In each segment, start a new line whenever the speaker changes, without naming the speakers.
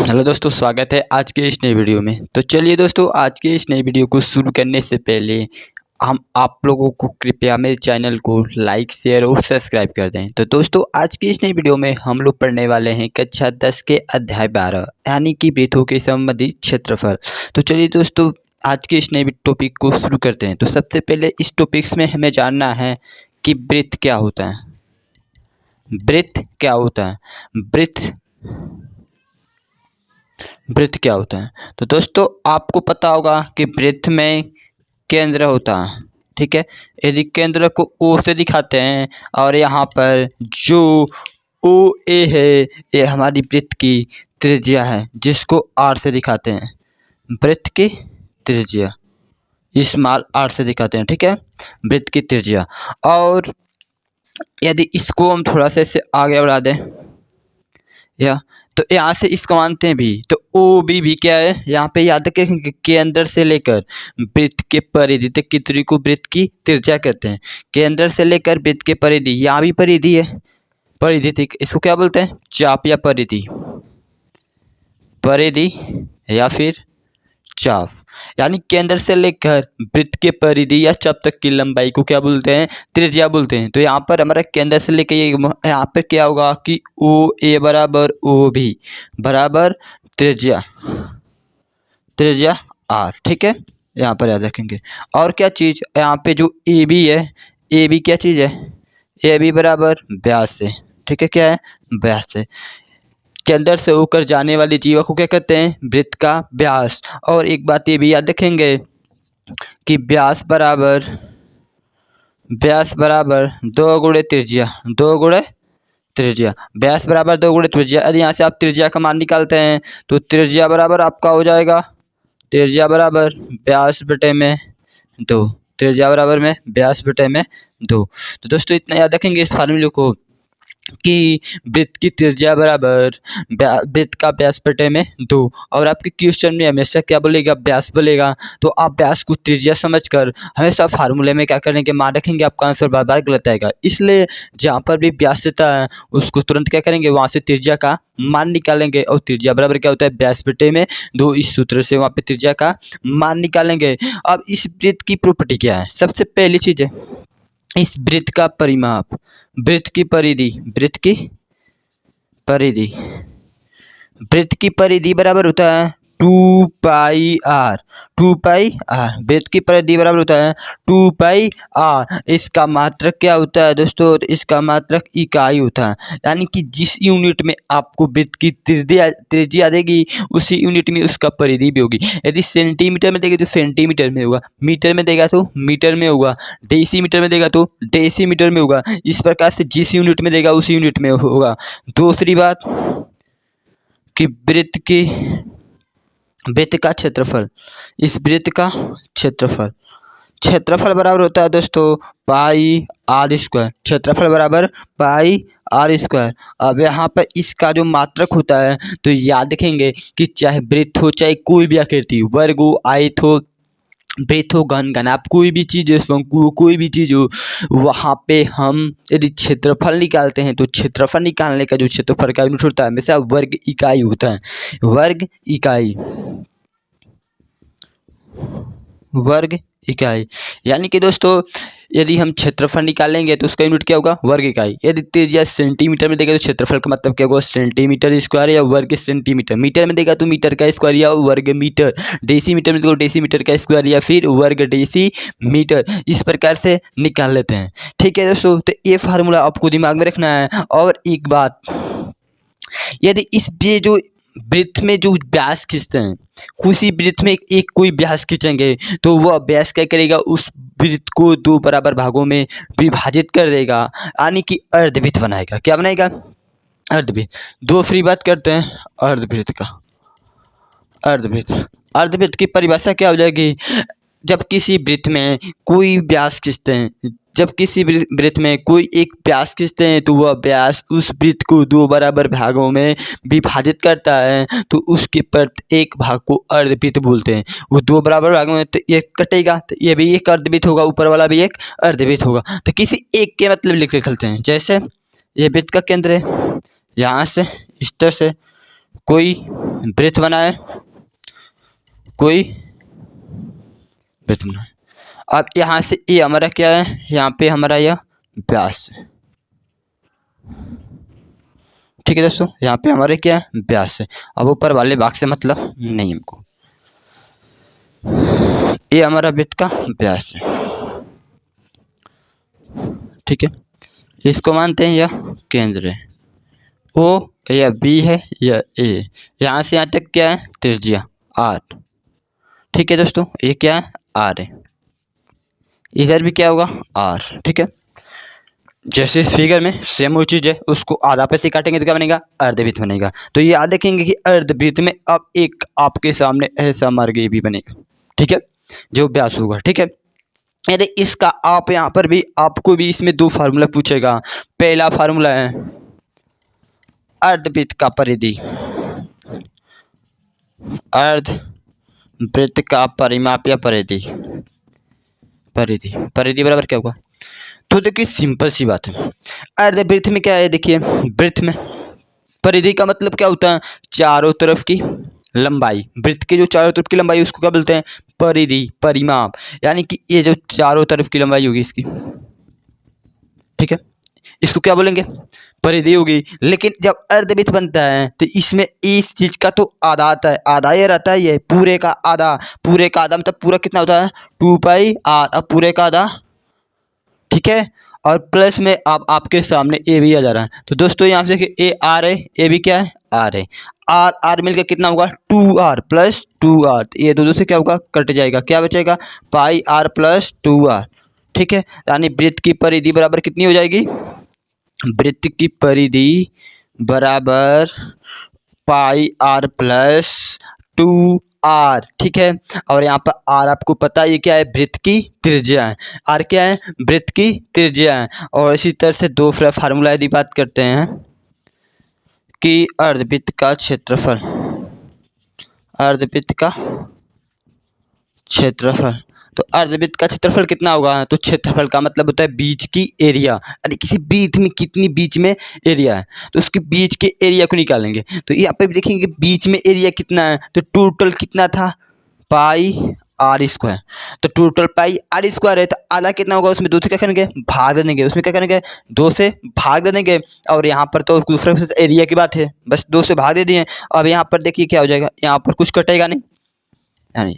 Hello दोस्तों, स्वागत है आज के इस नए वीडियो में। तो चलिए दोस्तों, आज के इस नए वीडियो को शुरू करने से पहले हम आप लोगों को कृपया मेरे चैनल को लाइक, शेयर और सब्सक्राइब कर दें। तो दोस्तों, आज की इस नई वीडियो में हम लोग पढ़ने वाले हैं कक्षा 10 के अध्याय 12 यानी कि वृत्तों के संबंधित क्षेत्रफल। तो चलिए दोस्तों, आज के इस नए टॉपिक को शुरू करते हैं। तो सबसे पहले इस टॉपिक्स में हमें जानना है कि वृत्त क्या होता है। वृत्त क्या होता है? वृत्त क्या होता है? तो दोस्तों, आपको पता होगा कि वृत्त में केंद्र होता है, ठीक है। यदि केंद्र को ओ से दिखाते हैं और यहाँ पर जो ओ ए है, ये हमारी वृत्त की त्रिज्या है, जिसको आर से दिखाते हैं। वृत्त की त्रिज्या स्मॉल आर से दिखाते हैं, ठीक है, वृत्त की त्रिज्या। और यदि इसको हम थोड़ा सा इससे आगे बढ़ा दें या तो यहाँ से इसको मानते हैं भी, तो ओ भी क्या है, यहाँ पे याद रखें के अंदर से लेकर वृत्त के परिधि तक की दूरी को वृत्त की त्रिज्या कहते हैं। के अंदर से लेकर वृत्त के परिधि, यहाँ भी परिधि है, परिधि तक, इसको क्या बोलते हैं? चाप या परिधि, परिधि या फिर चाप। यानी केंद्र से लेकर वृत्त के परिधि या चाप तक की लंबाई को क्या बोलते हैं? त्रिज्या बोलते हैं। तो यहाँ पर हमारा केंद्र से लेकर ये यहाँ पर क्या होगा कि ओ ए बराबर ओ भी बराबर त्रिज्या, त्रिज्या आर, ठीक है, यहाँ पर याद रखेंगे। और क्या चीज़ यहाँ पे जो ए बी है, ए बी क्या चीज़ है? ए बी बराबर व्यास से, ठीक है, क्या है? व्यास से। केंद्र से होकर जाने वाली जीवा को क्या कहते हैं? वृत्त का व्यास। और एक बात ये भी याद रखेंगे कि व्यास बराबर 2 गुणे त्रिज्या, 2 गुणे त्रिज्या। व्यास बराबर 2 गुणे त्रिज्या। यदि यहाँ से आप त्रिज्या का मान निकालते हैं तो त्रिज्या बराबर आपका हो जाएगा, त्रिज्या बराबर व्यास बटे में 2, त्रिज्या बराबर में व्यास बटे में 2। तो दोस्तों, इतना याद रखेंगे इस फार्मूले को कि वृत्त की त्रिज्या बराबर वृत्त का व्यास बटे में 2। और आपके क्वेश्चन में हमेशा क्या बोलेगा? व्यास बोलेगा। तो आप व्यास को त्रिज्या समझकर हमेशा फार्मूले में क्या करेंगे? मान रखेंगे, आपका आंसर बार बार गलत आएगा। इसलिए जहाँ पर भी व्यास देता है उसको तुरंत क्या करेंगे? वहाँ से त्रिज्या का मान निकालेंगे। और त्रिज्या बराबर क्या होता है? व्यास बटे में 2। इस सूत्र से वहाँ पे त्रिज्या का मान निकालेंगे। अब इस वृत्त की प्रॉपर्टी क्या है? सबसे पहली चीज़ है इस वृत्त का परिमाप, वृत्त की परिधि, वृत्त की परिधि, वृत्त की परिधि बराबर होता है 2 पाई आर, 2 पाई आर। वृत्त की परिधि बराबर होता है 2 पाई आर। इसका मात्रक क्या होता है दोस्तों? तो इसका मात्रक इकाई होता है। यानी कि जिस यूनिट में आपको वृत्त की त्रिज्या देगी उसी यूनिट में उसका परिधि भी होगी। यदि सेंटीमीटर में देगी तो सेंटीमीटर में होगा, मीटर में देगा तो मीटर में होगा, डेसीमीटर में देगा तो डेसीमीटर में होगा। इस प्रकार से जिस यूनिट में देगा उसी यूनिट में होगा। दूसरी बात कि वृत्त का क्षेत्रफल, इस वृत्त का क्षेत्रफल बराबर होता है दोस्तों पाई आर स्क्वायर। क्षेत्रफल बराबर पाई आर स्क्वायर। अब यहाँ पर इसका जो मात्रक होता है तो याद रखेंगे कि चाहे वृत्त हो, चाहे कोई भी आकृति, वर्ग हो, आयत हो, वृत्त हो, घन, आप कोई भी चीज़, शंकु हो, कोई भी चीज़ हो, वहाँ पे हम यदि क्षेत्रफल निकालते हैं तो क्षेत्रफल निकालने का जो क्षेत्रफल का यूनिट होता है हमेशा वर्ग इकाई होता है। वर्ग इकाई, वर्ग इकाई। यानी कि दोस्तों, यदि हम क्षेत्रफल निकालेंगे तो उसका यूनिट क्या होगा? वर्ग इकाई। यदि त्रिज्या सेंटीमीटर में देगा तो क्षेत्रफल का मतलब क्या होगा? सेंटीमीटर स्क्वायर या वर्ग सेंटीमीटर। मीटर में देगा तो मीटर का स्क्वायर या वर्ग मीटर। डेसीमीटर में देगा तो डेसीमीटर का स्क्वायर या फिर वर्ग डेसीमीटर। इस प्रकार से निकाल लेते हैं, ठीक है दोस्तों। तो ये फार्मूला आपको दिमाग में रखना है। और एक बात, यदि ये जो वृत्त में जो व्यास खींचते हैं, किसी वृत्त में एक कोई व्यास खींचेंगे तो वह व्यास क्या करेगा? उस वृत्त को 2 बराबर भागों में विभाजित कर देगा, यानी कि अर्धवृत्त बनाएगा। क्या बनाएगा? अर्धवृत्त। दूसरी बात करते हैं अर्धवृत्त का। अर्धवृत्त की परिभाषा क्या हो जाएगी? जब किसी वृत्त में कोई व्यास खींचते हैं, जब किसी वृत्त में कोई एक व्यास खींचते हैं तो वह व्यास उस वृत्त को 2 बराबर भागों में विभाजित करता है, तो उसके प्रत्येक भाग को अर्धवृत्त बोलते हैं। वो 2 बराबर भागों में तो ये कटेगा, तो ये भी एक अर्धवृत्त होगा, ऊपर वाला भी एक अर्धवृत्त होगा। तो किसी एक के मतलब लिख के चलते हैं। जैसे ये वृत्त का केंद्र है, यहाँ से इस तरह से कोई वृत्त बनाए, कोई वृत्त बनाए। अब यहाँ से ये हमारा क्या है, यहाँ पे हमारा यह व्यास है। ठीक है दोस्तों, यहाँ पे हमारे क्या है, व्यास है। अब ऊपर वाले भाग से मतलब नहीं हमको, ये हमारा वृत्त का व्यास है। ठीक है, इसको मानते हैं यह केंद्र है, ओ या बी है या ए। यहाँ से यहाँ तक क्या है, त्रिज्या आर। ठीक है दोस्तों, ये क्या है, आर है। इधर भी क्या होगा, आर। ठीक है, जैसे इस फिगर में सेम वही चीज़ है, उसको आधा पे से काटेंगे तो क्या बनेगा, अर्धवृत्त बनेगा। तो ये याद रखेंगे कि अर्धवृत्त में अब एक आपके सामने ऐसा मार्ग ये भी बनेगा। ठीक है, जो व्यास होगा। ठीक है, यदि इसका आप यहाँ पर भी आपको भी इसमें दो फार्मूला पूछेगा। पहला फार्मूला है अर्धवृत्त का परिधि, अर्धवृत्त का परिमाप या परिधि। परिधि परिधि बराबर क्या होगा, तो देखिए सिंपल सी बात है। अर्धवृत्त में क्या है, देखिए वृत्त में परिधि का मतलब क्या होता है, चारों तरफ की लंबाई। वृत्त के जो चारों तरफ की लंबाई उसको क्या बोलते हैं, परिधि, परिमाप। यानी कि ये जो चारों तरफ की लंबाई होगी इसकी, ठीक है, इसको क्या बोलेंगे, परिधि होगी। लेकिन जब अर्धवृत्त बनता है तो इसमें इस चीज का तो आधा आता है, आधा ये रहता है, ये पूरे का आधा। पूरे का आधा मतलब पूरा कितना होता है, 2 पाई आर। अब पूरे का आधा, ठीक है, और प्लस में अब आपके सामने ए भी आ जा रहा है। तो दोस्तों यहाँ से ए आर है, ए भी क्या है, आर है। आर आर मिलकर कितना होगा, 2r प्लस 2r। ये दो से क्या होगा, कट जाएगा, क्या बचेगा, पाई आर प्लस 2r। ठीक है, यानी वृत्त की परिधि बराबर कितनी हो जाएगी, वृत्त की परिधि बराबर पाई आर प्लस 2r। ठीक है, और यहाँ पर आर आपको पता है ये क्या है, वृत्त की त्रिज्या है। आर क्या है, वृत्त की त्रिज्या है। और इसी तरह से दो फार्मूला यदि बात करते हैं कि अर्धवृत्त का क्षेत्रफल, अर्धवृत्त का क्षेत्रफल, तो अर्धवृत्त का क्षेत्रफल कितना होगा, तो क्षेत्रफल का मतलब होता है बीच की एरिया। यानी किसी बीच में कितनी बीच में एरिया है, तो उसके बीच के एरिया को निकालेंगे। तो यहाँ पे भी देखेंगे बीच में एरिया कितना है, तो टोटल कितना था, पाई आर स्क्वायर। तो टोटल पाई आर स्क्वायर है, तो आधा कितना होगा, उसमें 2 से क्या करेंगे, भाग देंगे। उसमें क्या करेंगे, 2 से भाग देंगे। और यहाँ पर तो दूसरा एरिया की बात है, बस 2 से भाग दे दिए। अब यहाँ पर देखिए क्या हो जाएगा, यहाँ पर कुछ कटेगा नहीं। यानी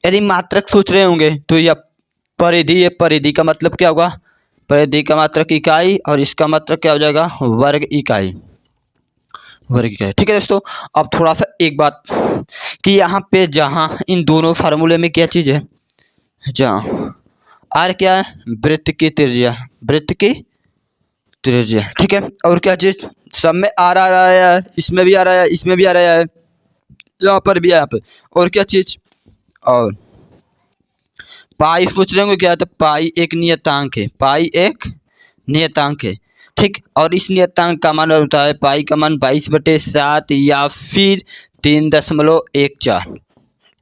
यदि मात्रक सोच रहे होंगे तो यह परिधि, ये परिधि का मतलब क्या होगा, परिधि का मात्रक इकाई, और इसका मात्रक क्या हो जाएगा, वर्ग इकाई, वर्ग इकाई। ठीक है दोस्तों, अब थोड़ा सा एक बात कि यहाँ पे जहाँ इन दोनों फार्मूले में क्या चीज़ है, जहाँ आर क्या है, वृत्त की त्रिज्या, वृत्त की त्रिज्या। ठीक है, और क्या चीज़, सब में आर आ रहा है, इसमें भी आ रहा है, इसमें भी आ रहा है, यहाँ पर भी, यहाँ पर। और क्या चीज़, और पाई सोच रहे होंगे क्या, तो पाई एक नियतांक है, पाई एक नियतांक है। ठीक, और इस नियतांक का मान होता है, पाई का मान 22/7 या फिर 3.14।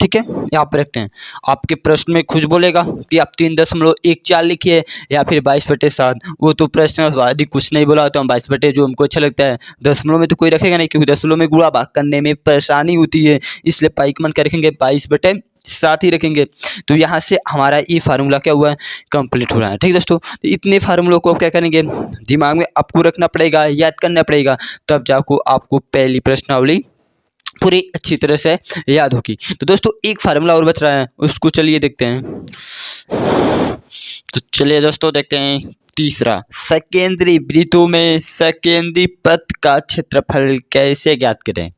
ठीक है, यहाँ पर रखते हैं। आपके प्रश्न में खुद बोलेगा कि आप 3.14 लिखिए या फिर 22/7। वो तो प्रश्न यदि कुछ नहीं बोला तो हम 22 जो हमको अच्छा लगता है, दशमलव में तो कोई रखेगा नहीं, क्योंकि दशमलव में गुणा भाग करने में परेशानी होती है, इसलिए पाई का मान क्या रखेंगे, 22/7 ही रखेंगे। तो यहाँ से हमारा ये फार्मूला क्या हुआ है, कंप्लीट हो रहा है। ठीक दोस्तों, तो इतने फार्मूलों को आप क्या करेंगे, दिमाग में आपको रखना पड़ेगा, याद करना पड़ेगा, तब जाको आपको पहली प्रश्नावली पूरी अच्छी तरह से याद होगी। तो दोस्तों एक फार्मूला और बच रहा है, उसको चलिए देखते हैं। तो चलिए दोस्तों देखते हैं तीसरा, सकेंद्री वृत्तों में सकेंद्री पथ का क्षेत्रफल कैसे ज्ञात करें।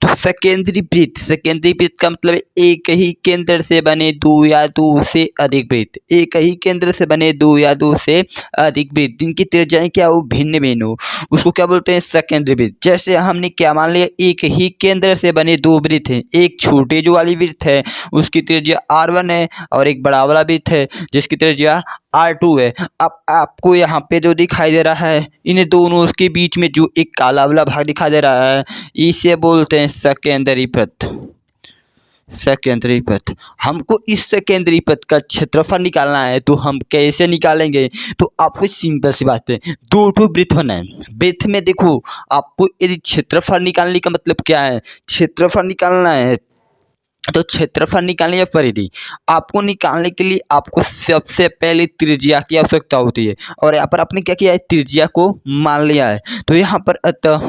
तो सकेंद्री वृत्त, सकेंद्री वृत्त का मतलब एक ही केंद्र से बने दो या दो से अधिक वृत्त, एक ही केंद्र से बने दो या दो से अधिक वृत्त जिनकी त्रिज्याएं क्या हो, भिन्न भिन्न हो, उसको क्या बोलते हैं, सकेंद्री वृत्त। जैसे हमने क्या मान लिया, एक ही केंद्र से बने दो वृत्त हैं, एक छोटे जो वाली वृत्त है उसकी त्रिज्या r1 है, और एक बड़ा वाला वृत्त है जिसकी त्रिज्या r2 है। अब आपको यहाँ पे जो दिखाई दे रहा है, इन दोनों के बीच में जो एक काला वाला भाग दिखाई दे रहा है, इसे बोलते हैं सकेंद्री वृत्त, सेकेंडरी पथ। हमको इस सेकेंडरी पथ का क्षेत्रफल निकालना है, तो हम कैसे निकालेंगे? तो आपको सिंपल सी बात है, दो ठो वृत्त होना है। वृत्त में देखो, आपको यदि क्षेत्रफल निकालने का मतलब क्या है, क्षेत्रफल निकालना है तो क्षेत्रफल निकालने या परिधि आपको निकालने के लिए आपको सबसे पहले त्रिज्या की आवश्यकता होती है। और यहाँ पर आपने क्या किया है, त्रिज्या को मान लिया है। तो यहाँ पर अतः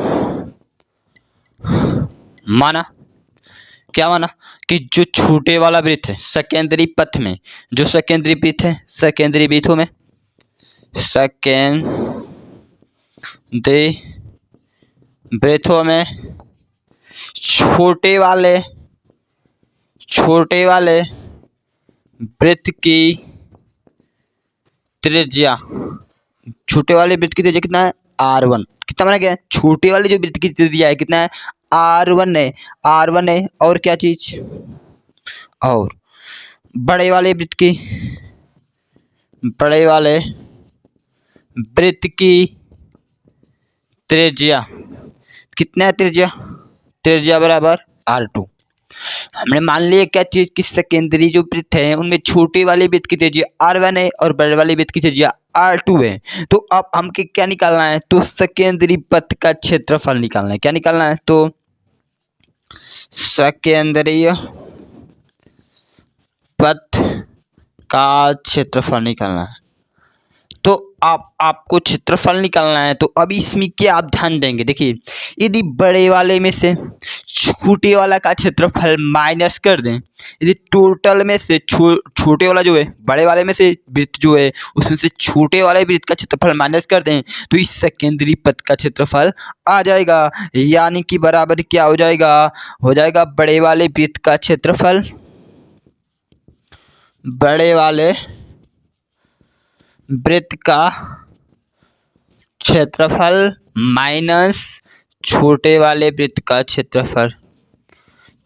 माना, क्या माना कि जो छोटे वाला वृत्त है सेकेंडरी पथ में, जो सेकेंडरी वृत्त है, सेकेंडरी वृत्तों में, सेकेंडरी वृत्तों में छोटे वाले वृत्त की त्रिज्या, छोटे वाले वृत्त की त्रिज्या कितना है, r1। कितना माना गया है, छोटे वाले जो वृत्त की त्रिज्या है कितना है, r1 है, r1 है। और क्या चीज, और बड़े वाले वृत्त की त्रिज्या कितना है, त्रिज्या बराबर r2। हमने मान लिया क्या चीज कि सेकेंडरी जो वृत्त है उनमें छोटे वाले वृत्त की त्रिज्या r1 है और बड़े वाले वृत्त की त्रिज्या r2 है। तो अब हमके क्या निकालना है, तो सेकेंडरी पथ का क्षेत्रफल निकालना है। क्या निकालना है, तो सेकेंडरी पथ का क्षेत्रफल निकालना है। तो आपको क्षेत्रफल निकालना है, तो अब इसमें क्या आप ध्यान देंगे, देखिए यदि बड़े वाले में से छोटे वाला का क्षेत्रफल माइनस कर दें, यदि टोटल में से छोटे वाला जो है, बड़े वाले में से वृत्त जो है उसमें से छोटे वाले वृत्त का क्षेत्रफल माइनस कर दें, तो इस सेकेंडरी पथ का क्षेत्रफल आ जाएगा। यानी कि बराबर क्या हो जाएगा बड़े वाले वृत्त का क्षेत्रफल, बड़े वाले वृत्त का क्षेत्रफल माइनस छोटे वाले वृत्त का क्षेत्रफल,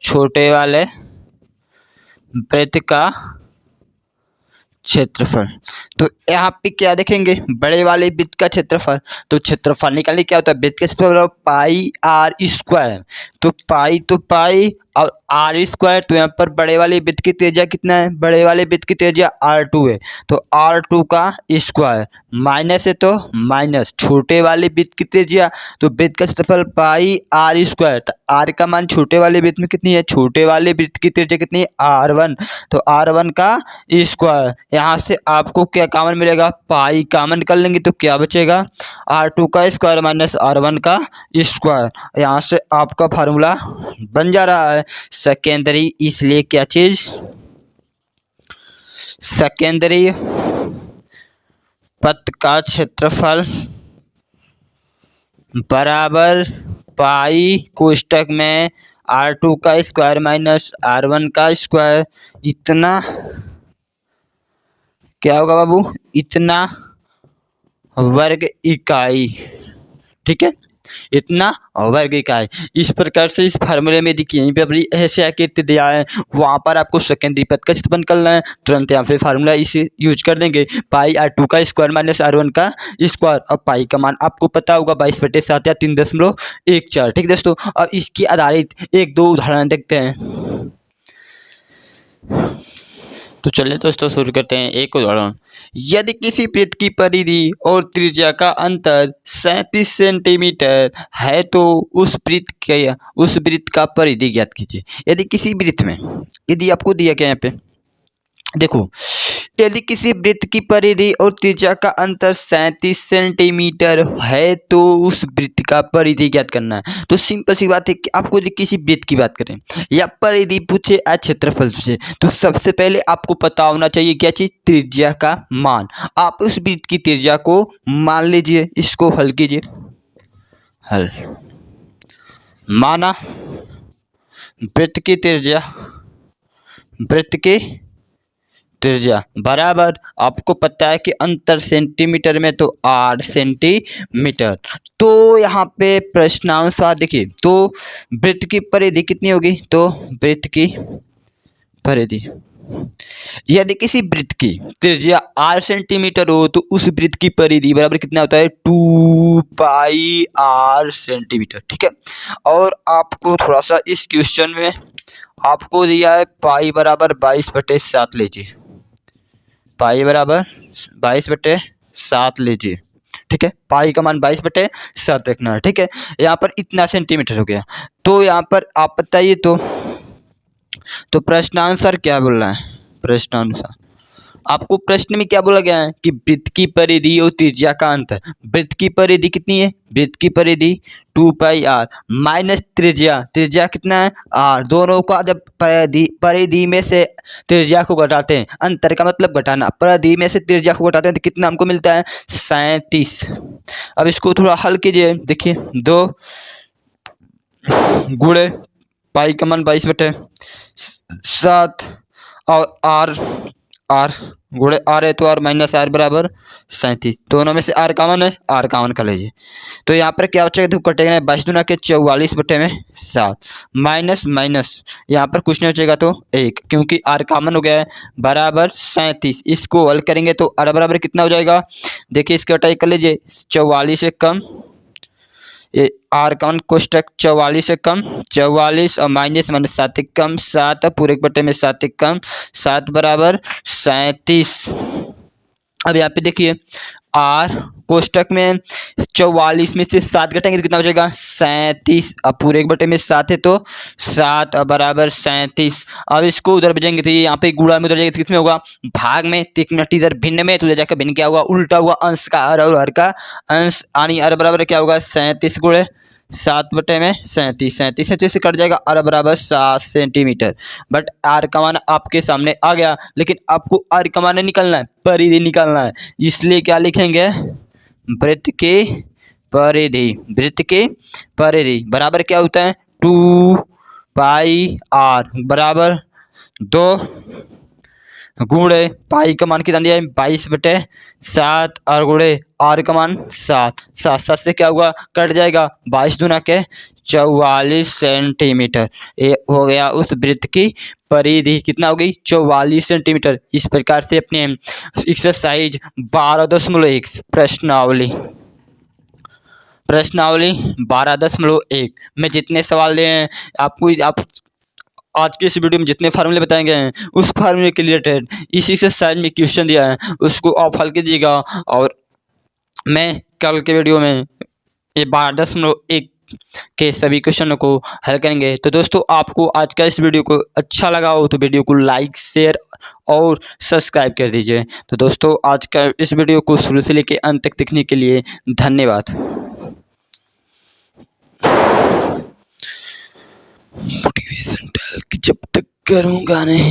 छोटे वाले वृत्त का क्षेत्रफल। तो यहाँ पे क्या देखेंगे, बड़े वाले वृत्त का क्षेत्रफल, तो क्षेत्रफल निकालने क्या होता है, वृत्त का क्षेत्रफल पाई r स्क्वायर। तो पाई और r स्क्वायर, तो यहाँ पर बड़े वाले वृत्त की त्रिज्या कितना है, बड़े वाले वृत्त की त्रिज्या r2 है, तो r2 का स्क्वायर, माइनस है तो माइनस छोटे वाले वृत्त की त्रिज्या, तो वृत्त का क्षेत्रफल पाई r स्क्वायर। तो r का मान छोटे वाले वृत्त में कितनी है, छोटे वाले वृत्त की त्रिज्या कितनी है, r1, तो r1 का स्क्वायर। यहाँ से आपको क्या कॉमन मिलेगा, पाई कॉमन कर लेंगे तो क्या बचेगा, r2 का स्क्वायर माइनस r1 का स्क्वायर। यहाँ से आपका फार्मूला बन जा रहा है सेकेंडरी, इसलिए क्या चीज, सेकेंडरी पथ का क्षेत्रफल बराबर पाई कोष्टक में r2 का स्क्वायर माइनस r1 का स्क्वायर, इतना क्या होगा बाबू, इतना वर्ग इकाई। ठीक है, इतना वर्ग इकाई। इस प्रकार से इस फार्मूले में देखिए यहीं पे अपनी ऐसे आकृति दिया है, वहाँ पर आपको सेकेंडरी पथ का क्षेत्रफल निकालना है, तुरंत यहाँ पे फार्मूला इसे यूज कर देंगे, पाई r2 का स्क्वायर माइनस r1 का स्क्वायर। और पाई का मान आपको पता होगा 22/7 या 3.14। ठीक दोस्तों, अब इसके आधारित एक दो उदाहरण देखते हैं। तो चलिए दोस्तों शुरू करते हैं एक उदाहरण। यदि किसी वृत्त की परिधि और त्रिज्या का अंतर 37 सेंटीमीटर है तो उस वृत्त का परिधि ज्ञात कीजिए। यदि किसी वृत्त में, यदि आपको दिया गया यहाँ पे देखो, यदि किसी वृत्त की परिधि और त्रिज्या का अंतर 37 सेंटीमीटर है तो उस वृत्त का परिधि ज्ञात करना है। तो सिंपल सी बात है कि आपको यदि किसी वृत्त की बात करें या परिधि पूछे या क्षेत्रफल पूछे, तो सबसे पहले आपको पता होना चाहिए क्या चीज, त्रिज्या का मान। आप उस वृत्त की त्रिज्या को मान लीजिए, इसको हल कीजिए। हल माना वृत्त की त्रिज्या बराबर, आपको पता है कि अंतर सेंटीमीटर में, तो 8 सेंटीमीटर। तो यहाँ पे प्रश्नानुसार देखिए, तो वृत्त की परिधि कितनी होगी, तो वृत्त की परिधि, यदि किसी वृत्त की त्रिज्या 8 सेंटीमीटर हो तो उस वृत्त की परिधि बराबर कितना होता है, 2 पाई r सेंटीमीटर। ठीक है, और आपको थोड़ा सा इस क्वेश्चन में आपको दिया है पाई बराबर 22/7 लीजिए, पाई बराबर 22/7 लीजिए, ठीक है। पाई का मान 22/7 रखना है, ठीक है। यहाँ पर इतना सेंटीमीटर हो गया। तो यहाँ पर आप बताइए तो प्रश्नानुसार क्या बोल रहा है? प्रश्नानुसार आपको प्रश्न में क्या बोला गया है कि वृत्त की परिधि और त्रिज्या का अंतर। वृत्त की परिधि कितनी है? वृत्त की परिधि 2πr माइनस त्रिज्या, त्रिज्या कितना है? r। दोनों का जब परिधि में से त्रिज्या को घटाते हैं, अंतर का मतलब घटाना, परिधि में से त्रिज्या को घटाते हैं तो कितना हमको मिलता है? 37। अब इसको थोड़ा हल कीजिए, देखिए 2 गुणे पाई का मान 22/7 और r गुणे r है तो r माइनस r बराबर 37। दोनों में से r कॉमन है, r कॉमन कर लीजिए। तो यहाँ पर क्या बचेगा? तो कटेगा 22 दूना के 44/7 माइनस माइनस यहाँ पर कुछ नहीं बचेगा तो 1, क्योंकि r कॉमन हो गया है, बराबर 37। इसको हल करेंगे तो r बराबर कितना हो जाएगा? देखिए इसकी कटाई कर लीजिए, 44 से कम ये आर कॉमन कोष्टक 44 से कम 44 और माइनस माइनस 7 कम 7 पूरे बटे में 7 कम 7 बराबर 37। अब यहाँ पे देखिए आर कोष्टक में 44 में से 7 घटाएंगे तो कितना बचेगा? 37। अब पूरे एक बटे में 7 है तो 7 बराबर 37। अब इसको उधर भेजेंगे तो ये यहाँ पे गुणा में उधर जाएगा तो किसमें होगा? भाग में। तो इधर भिन्न में, तो उधर जाकर भिन्न क्या होगा? उल्टा हुआ, अंश का हर और हर का अंश, यानी हर बराबर क्या होगा? 37 गुणे 7 बटे में 37, 37 से कट जाएगा, आर बराबर 7 सेंटीमीटर। बट आर का मान आपके सामने आ गया, लेकिन आपको आर का मान निकालना है, परिधि निकालना है, इसलिए क्या लिखेंगे? वृत्त की परिधि। वृत्त की परिधि बराबर क्या होता है? 2πr बराबर 2 गुणे पाई का मान कितना दिया है? 22/7 और गुणे आर का मान 7, 7 से क्या हुआ? कट जाएगा, 22 दूना के 44 सेंटीमीटर। ये हो गया उस वृत्त की परिधि, कितना हो गई? 44 सेंटीमीटर। इस प्रकार से अपने एक्सरसाइज 12.1 प्रश्नावली 12.1 में जितने सवाल दिए हैं आपको, आप आज के इस वीडियो में जितने फार्मूले बताए गए हैं उस फार्मूले के रिलेटेड इसी से साइड में क्वेश्चन दिया है, उसको आप हल कीजिएगा। और मैं कल के वीडियो में ये 12.1 के सभी क्वेश्चनों को हल करेंगे। तो दोस्तों आपको आज का इस वीडियो को अच्छा लगा हो तो वीडियो को लाइक शेयर और सब्सक्राइब कर दीजिए। तो दोस्तों आज का इस वीडियो को शुरू से लेकर अंत तक देखने के लिए धन्यवाद। मोटिवेशन जब तक करूँगा नहीं।